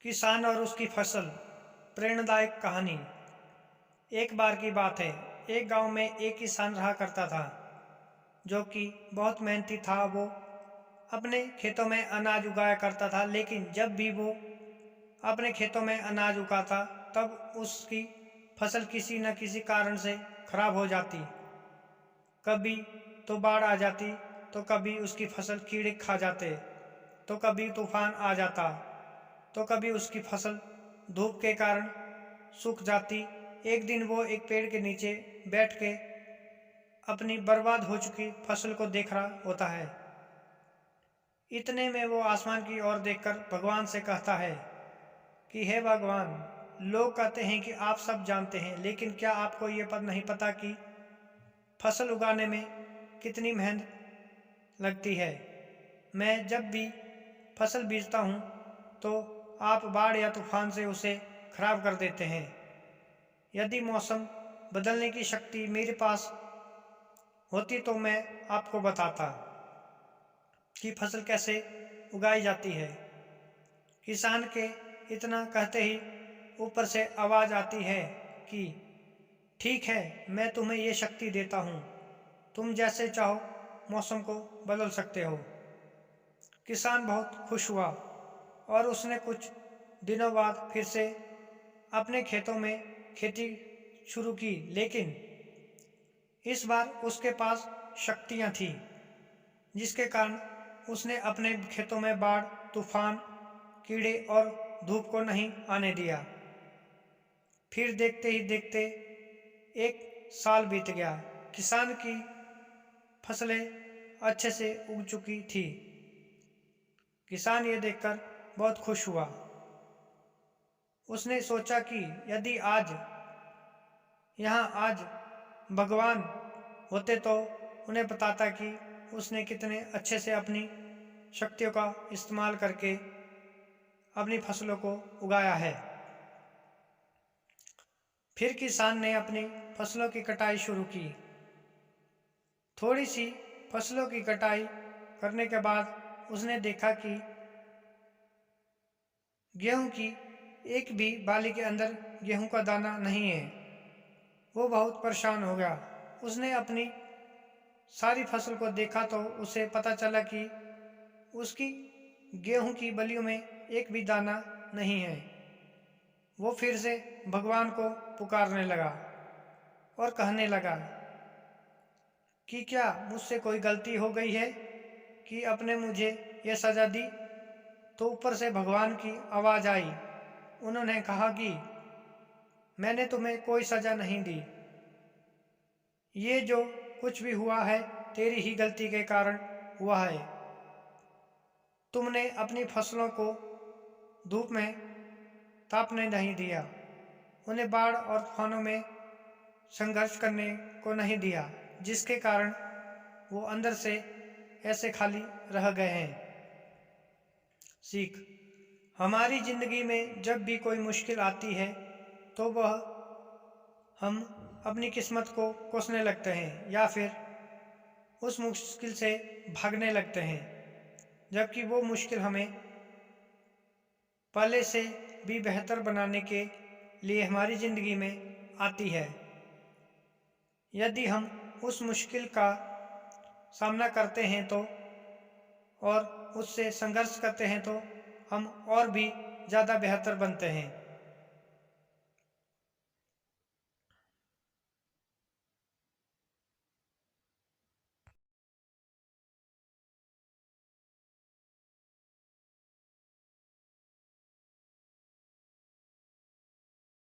किसान और उसकी फसल। प्रेरणादायक कहानी। एक बार की बात है, एक गांव में एक किसान रहा करता था जो कि बहुत मेहनती था। वो अपने खेतों में अनाज उगाया करता था, लेकिन जब भी वो अपने खेतों में अनाज उगाता तब उसकी फसल किसी न किसी कारण से खराब हो जाती। कभी तो बाढ़ आ जाती, तो कभी उसकी फसल कीड़े खा जाते, तो कभी तूफान आ जाता, तो कभी उसकी फसल धूप के कारण सूख जाती। एक दिन वो एक पेड़ के नीचे बैठ के अपनी बर्बाद हो चुकी फसल को देख रहा होता है। इतने में वो आसमान की ओर देखकर भगवान से कहता है कि हे भगवान, लोग कहते हैं कि आप सब जानते हैं, लेकिन क्या आपको ये नहीं पता कि फसल उगाने में कितनी मेहनत लगती है। मैं जब भी फसल बीजता हूँ तो आप बाढ़ या तूफान से उसे खराब कर देते हैं। यदि मौसम बदलने की शक्ति मेरे पास होती तो मैं आपको बताता कि फसल कैसे उगाई जाती है। किसान के इतना कहते ही ऊपर से आवाज आती है कि ठीक है, मैं तुम्हें ये शक्ति देता हूँ, तुम जैसे चाहो मौसम को बदल सकते हो। किसान बहुत खुश हुआ और उसने कुछ दिनों बाद फिर से अपने खेतों में खेती शुरू की, लेकिन इस बार उसके पास शक्तियाँ थीं, जिसके कारण उसने अपने खेतों में बाढ़, तूफान, कीड़े और धूप को नहीं आने दिया। फिर देखते ही देखते एक साल बीत गया। किसान की फसलें अच्छे से उग चुकी थी। किसान ये देखकर बहुत खुश हुआ। उसने सोचा कि यदि आज भगवान होते तो उन्हें बताता कि उसने कितने अच्छे से अपनी शक्तियों का इस्तेमाल करके अपनी फसलों को उगाया है। फिर किसान ने अपनी फसलों की कटाई शुरू की। थोड़ी सी फसलों की कटाई करने के बाद उसने देखा कि गेहूं की एक भी बाली के अंदर गेहूं का दाना नहीं है। वो बहुत परेशान हो गया। उसने अपनी सारी फसल को देखा तो उसे पता चला कि उसकी गेहूं की बलियों में एक भी दाना नहीं है। वो फिर से भगवान को पुकारने लगा और कहने लगा कि क्या मुझसे कोई गलती हो गई है कि आपने मुझे यह सजा दी। तो ऊपर से भगवान की आवाज आई। उन्होंने कहा कि मैंने तुम्हें कोई सजा नहीं दी, ये जो कुछ भी हुआ है तेरी ही गलती के कारण हुआ है। तुमने अपनी फसलों को धूप में तापने नहीं दिया, उन्हें बाढ़ और तूफानों में संघर्ष करने को नहीं दिया, जिसके कारण वो अंदर से ऐसे खाली रह गए हैं। सीख। हमारी जिंदगी में जब भी कोई मुश्किल आती है तो वह हम अपनी किस्मत को कोसने लगते हैं या फिर उस मुश्किल से भागने लगते हैं, जबकि वो मुश्किल हमें पहले से भी बेहतर बनाने के लिए हमारी ज़िंदगी में आती है। यदि हम उस मुश्किल का सामना करते हैं तो और उससे संघर्ष करते हैं तो हम और भी ज़्यादा बेहतर बनते हैं।